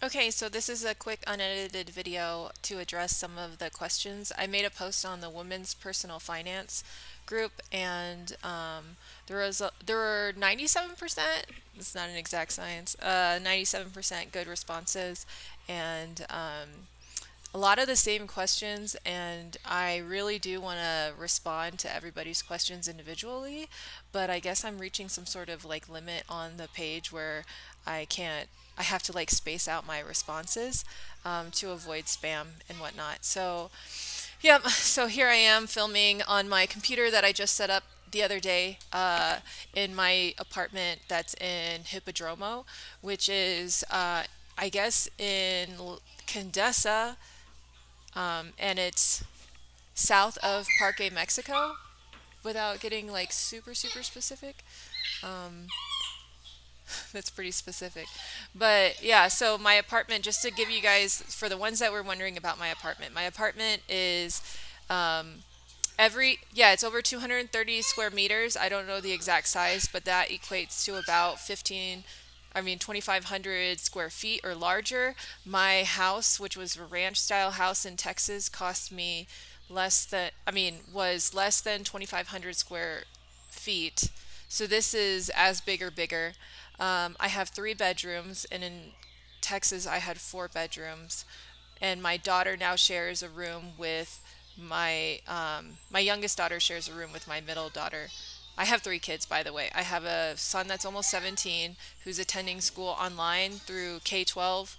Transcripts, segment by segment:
Okay, so this is a quick unedited video to address some of the questions. I made a post on the Women's Personal Finance group, and there were 97%. It's not an exact science. 97% good responses, and a lot of the same questions, and I really do want to respond to everybody's questions individually, but I guess I'm reaching some sort of like limit on the page where I can't, I have to like space out my responses to avoid spam and whatnot. So, yep, so here I am filming on my computer that I just set up the other day in my apartment that's in Hippodromo, which is, I guess, in Condesa, and it's south of Parque Mexico without getting like super specific. Um, that's pretty specific. But yeah, so my apartment, just to give you guys, for the ones that were wondering about my apartment is it's over 230 square meters. I don't know the exact size, but that equates to about 2,500 square feet or larger. My house, which was a ranch style house in Texas, cost me was less than 2,500 square feet. So this is as big or bigger. I have three bedrooms, and in Texas, I had four bedrooms. And my daughter now shares a room with my youngest daughter shares a room with my middle daughter. I have three kids, by the way. I have a son that's almost 17 who's attending school online through K-12.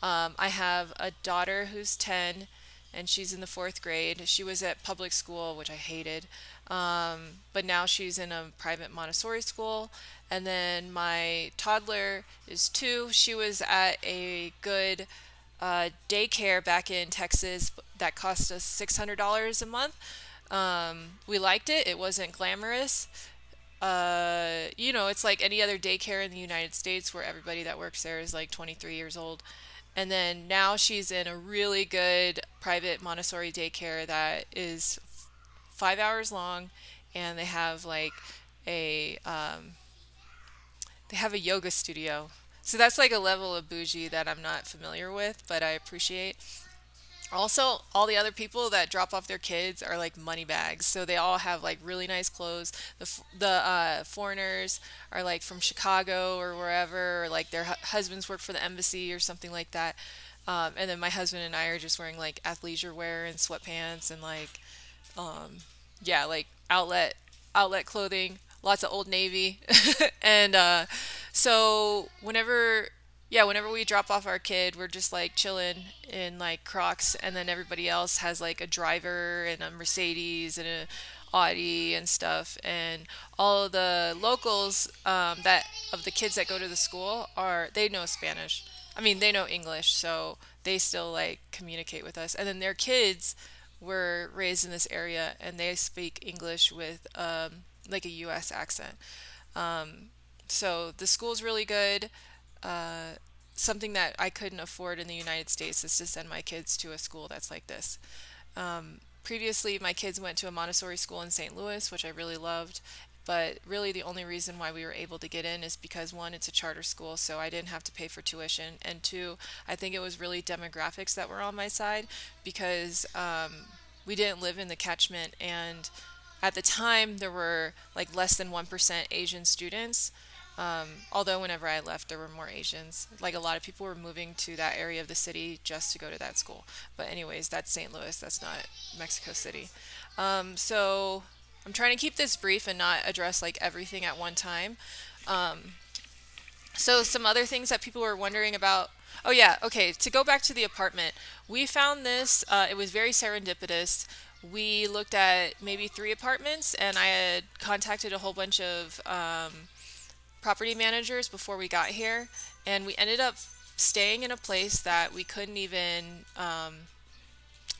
I have a daughter who's 10 and she's in the fourth grade. She was at public school, which I hated, but now she's in a private Montessori school. And then my toddler is 2. She was at a good daycare back in Texas that cost us $600 a month. We liked it. It wasn't glamorous. It's like any other daycare in the United States where everybody that works there is like 23 years old. And then now she's in a really good private Montessori daycare that is 5 hours long, and a they have a yoga studio. So that's like a level of bougie that I'm not familiar with, but I appreciate. Also, all the other people that drop off their kids are like money bags. So they all have like really nice clothes. The foreigners are like from Chicago or wherever, or like their husbands work for the embassy or something like that. And then my husband and I are just wearing like athleisure wear and sweatpants and um, yeah, like outlet clothing, lots of Old Navy, and whenever we drop off our kid, we're just like chilling in like Crocs, and then everybody else has like a driver and a Mercedes and a Audi and stuff, and all of the locals that of the kids that go to the school they know Spanish. I mean, they know English, so they still like communicate with us, and then their kids were raised in this area and they speak English with like a U.S. accent. So the school's really good. Uh, Something that I couldn't afford in the United States is to send my kids to a school that's like this. Previously, my kids went to a Montessori school in St. Louis, which I really loved. But really, the only reason why we were able to get in is because one, it's a charter school, so I didn't have to pay for tuition. And two, I think it was really demographics that were on my side because we didn't live in the catchment. And at the time, there were like less than 1% Asian students. Although whenever I left, there were more Asians. Like a lot of people were moving to that area of the city just to go to that school. But anyways, that's St. Louis. That's not Mexico City. So I'm trying to keep this brief and not address like everything at one time. Um, so some other things that people were wondering about. Oh yeah, okay. To go back to the apartment, we found this. It was very serendipitous. We looked at maybe 3 apartments, and I had contacted a whole bunch of property managers before we got here, and we ended up staying in a place that we couldn't even.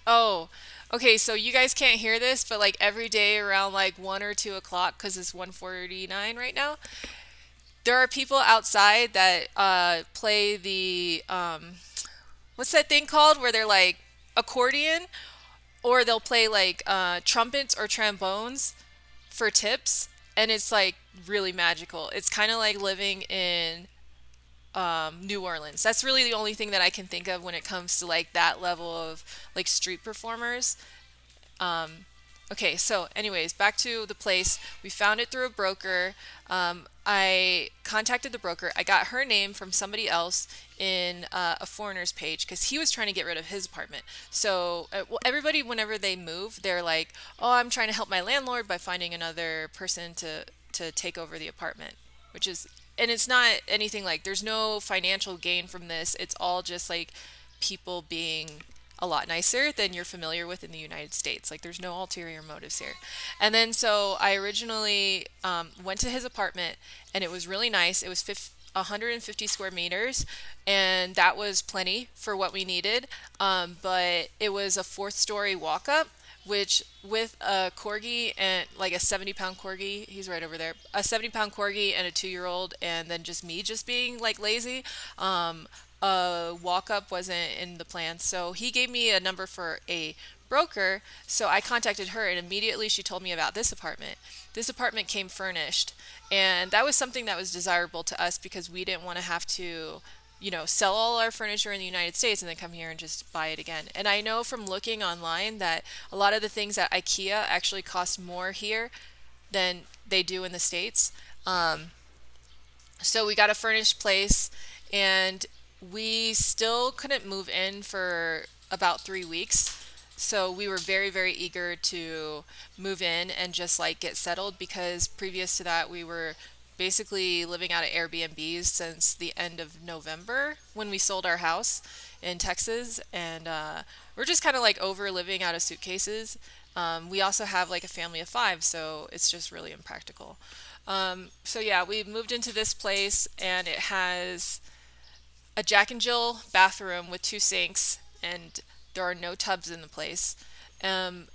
Oh, okay. So you guys can't hear this, but like every day around like 1 or 2 o'clock, because it's 1:49 right now, there are people outside that play the what's that thing called where they're like accordion, or they'll play like trumpets or trombones for tips, and it's like really magical. It's kind of like living in New Orleans. That's really the only thing that I can think of when it comes to like that level of like street performers. Okay, so anyways, back to the place. We found it through a broker. I contacted the broker. I got her name from somebody else in a foreigner's page because he was trying to get rid of his apartment. So well, everybody, whenever they move, they're like, "Oh, I'm trying to help my landlord by finding another person to take over the apartment," which is, and it's not anything like there's no financial gain from this. It's all just like people being a lot nicer than you're familiar with in the United States. Like there's no ulterior motives here. And then so I originally went to his apartment and it was really nice. It was 150 square meters and that was plenty for what we needed. But it was a fourth story walk up, which with a corgi and like a 70-pound corgi, he's right over there, a 70-pound corgi and a 2-year-old, and then just me just being like lazy. A walk up wasn't in the plan. So he gave me a number for a broker. So I contacted her and immediately she told me about this apartment. This apartment came furnished. And that was something that was desirable to us because we didn't want to have to, sell all our furniture in the United States and then come here and just buy it again. And I know from looking online that a lot of the things at IKEA actually cost more here than they do in the States. So we got a furnished place and we still couldn't move in for about 3 weeks. So we were very, very eager to move in and just like get settled because previous to that, we were basically living out of Airbnbs since the end of November when we sold our house in Texas. And we're just kind of like over living out of suitcases. We also have like a family of 5, so it's just really impractical. So yeah, we moved into this place and it has a Jack and Jill bathroom with 2 sinks, and there are no tubs in the place. Um,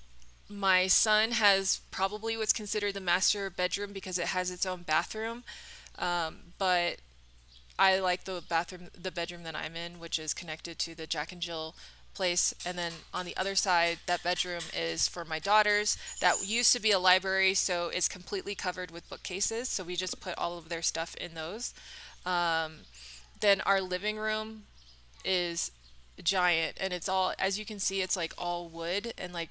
my son has probably what's considered the master bedroom because it has its own bathroom, but I like the bedroom that I'm in, which is connected to the Jack and Jill place. And then on the other side, that bedroom is for my daughters. That used to be a library, so it's completely covered with bookcases. So we just put all of their stuff in those. Um, then our living room is giant, and it's all, as you can see, it's like all wood, and like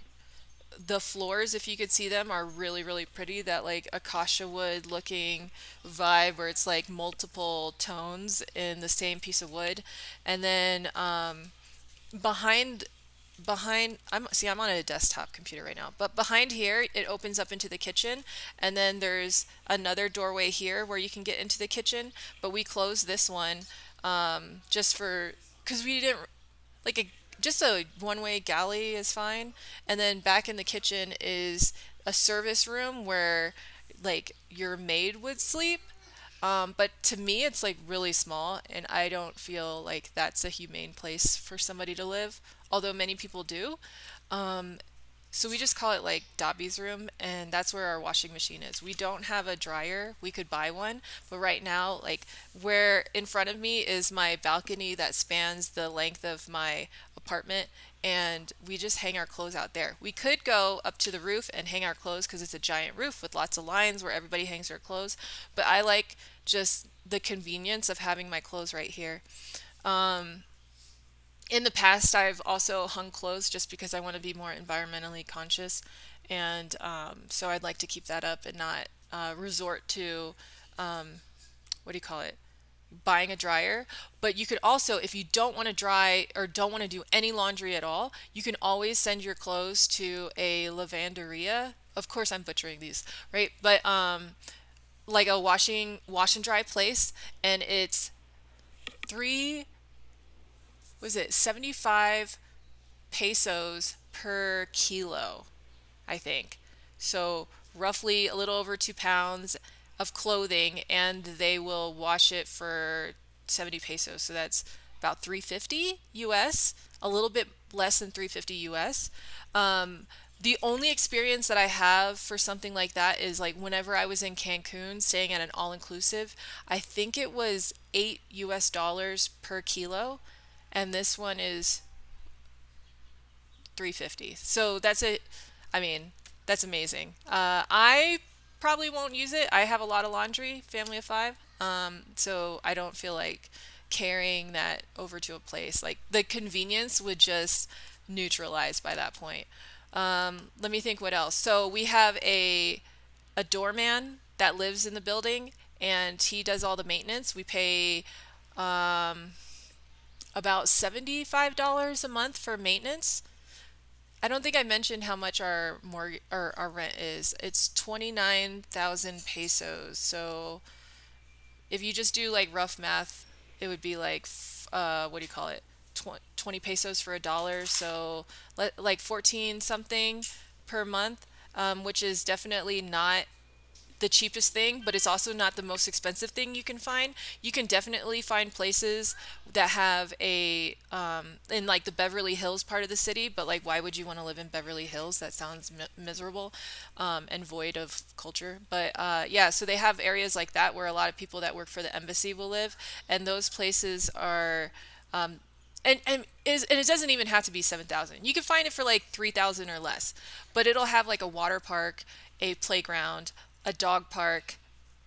the floors, if you could see them, are really, really pretty. That like acacia wood looking vibe where it's like multiple tones in the same piece of wood. And then behind I'm on a desktop computer right now, but behind here it opens up into the kitchen, and then there's another doorway here where you can get into the kitchen, but we closed this one just for because we didn't like just a one-way galley is fine. And then back in the kitchen is a service room where like your maid would sleep. But to me, it's like really small, and I don't feel like that's a humane place for somebody to live, although many people do. Um, so we just call it like Dobby's room, and that's where our washing machine is. We don't have a dryer. We could buy one, but right now, like where in front of me is my balcony that spans the length of my apartment, and we just hang our clothes out there. We could go up to the roof and hang our clothes because it's a giant roof with lots of lines where everybody hangs their clothes, but I like just the convenience of having my clothes right here. Um, in the past, I've also hung clothes just because I want to be more environmentally conscious, and so I'd like to keep that up and not resort to what do you call it? Buying a dryer. But you could also, if you don't want to dry or don't want to do any laundry at all, you can always send your clothes to a lavanderia. Of course, I'm butchering these, right? But like a wash and dry place, and it's three was it 75 pesos per kilo, I think. So roughly a little over 2 pounds of clothing, and they will wash it for 70 pesos. So that's about 350 US, a little bit less than 350 US. The only experience that I have for something like that is like whenever I was in Cancun staying at an all-inclusive, I think it was $8 per kilo, and this one is 350. So I mean, that's amazing. I probably won't use it. I have a lot of laundry, family of 5. So I don't feel like carrying that over to a place. Like the convenience would just neutralize by that point. Let me think what else. So we have a doorman that lives in the building and he does all the maintenance. We pay about $75 a month for maintenance. I don't think I mentioned how much our rent is. It's 29,000 pesos. So if you just do like rough math, it would be like what do you call it? 20 pesos for a dollar. So like 14 something per month, which is definitely not the cheapest thing, but it's also not the most expensive thing you can find. You can definitely find places that have in like the Beverly Hills part of the city, but like, why would you want to live in Beverly Hills? That sounds miserable, and void of culture. But yeah, so they have areas like that where a lot of people that work for the embassy will live, and those places are. And it doesn't even have to be 7,000. You can find it for like 3,000 or less, but it'll have like a water park, a playground, a dog park,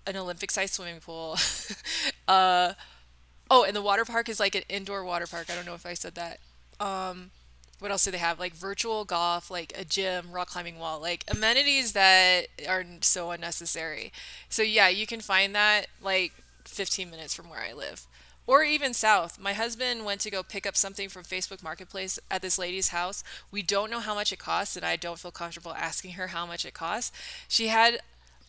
an Olympic sized swimming pool. uh, oh, and the water park is like an indoor water park. I don't know if I said that. What else do they have? Like virtual golf, like a gym, rock climbing wall, like amenities that are so unnecessary. So yeah, you can find that like 15 minutes from where I live. Or even south. My husband went to go pick up something from Facebook Marketplace at this lady's house. We don't know how much it costs, and I don't feel comfortable asking her how much it costs. She had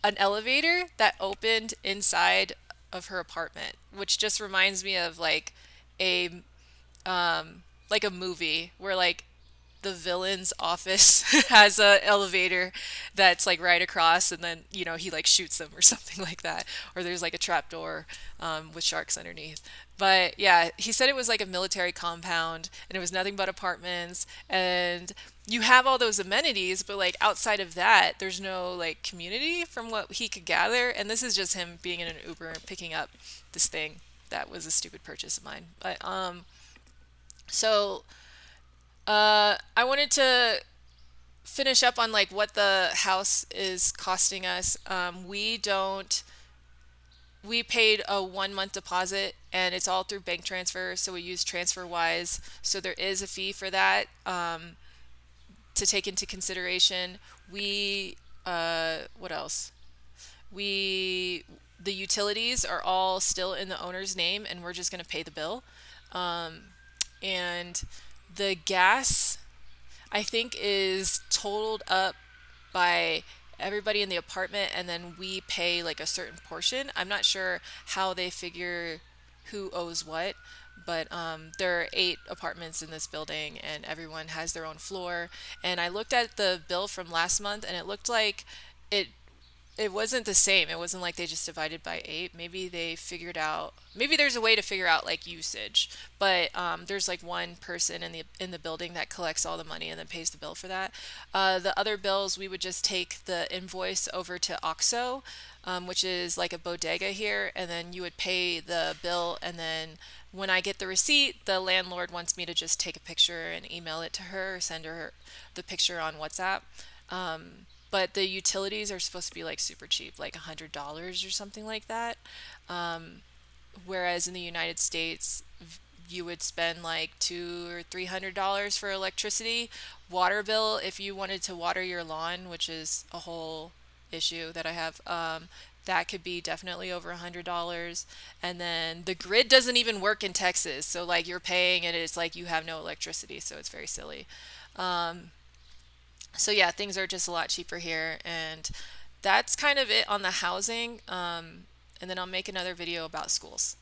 an elevator that opened inside of her apartment, which just reminds me of a like a movie where like the villain's office has a elevator that's like right across, and then he like shoots them or something like that, or there's like a trap door with sharks underneath. But yeah, he said it was like a military compound and it was nothing but apartments, and you have all those amenities, but like outside of that there's no like community from what he could gather. And this is just him being in an Uber and picking up this thing that was a stupid purchase of mine. But so I wanted to finish up on like what the house is costing us. We paid a 1 month deposit and it's all through bank transfer. So we use TransferWise. So there is a fee for that to take into consideration. What else? We, the utilities are all still in the owner's name and we're just going to pay the bill. And the gas, I think, is totaled up by everybody in the apartment, and then we pay like a certain portion. I'm not sure how they figure who owes what, but there are 8 apartments in this building, and everyone has their own floor. And I looked at the bill from last month, and it looked like it it wasn't the same. It wasn't like they just divided by 8. Maybe they figured out, maybe there's a way to figure out like usage, but there's like one person in the building that collects all the money and then pays the bill for that. The other bills, we would just take the invoice over to OXXO, which is like a bodega here, and then you would pay the bill, and then when I get the receipt, the landlord wants me to just take a picture and email it to her, or send her the picture on WhatsApp. But the utilities are supposed to be like super cheap, like $100 or something like that. Whereas in the United States, you would spend like $200 or $300 for electricity. Water bill, if you wanted to water your lawn, which is a whole issue that I have, that could be definitely over $100. And then the grid doesn't even work in Texas, so like you're paying and it's like you have no electricity, so it's very silly. So yeah, things are just a lot cheaper here, and that's kind of it on the housing. And then I'll make another video about schools.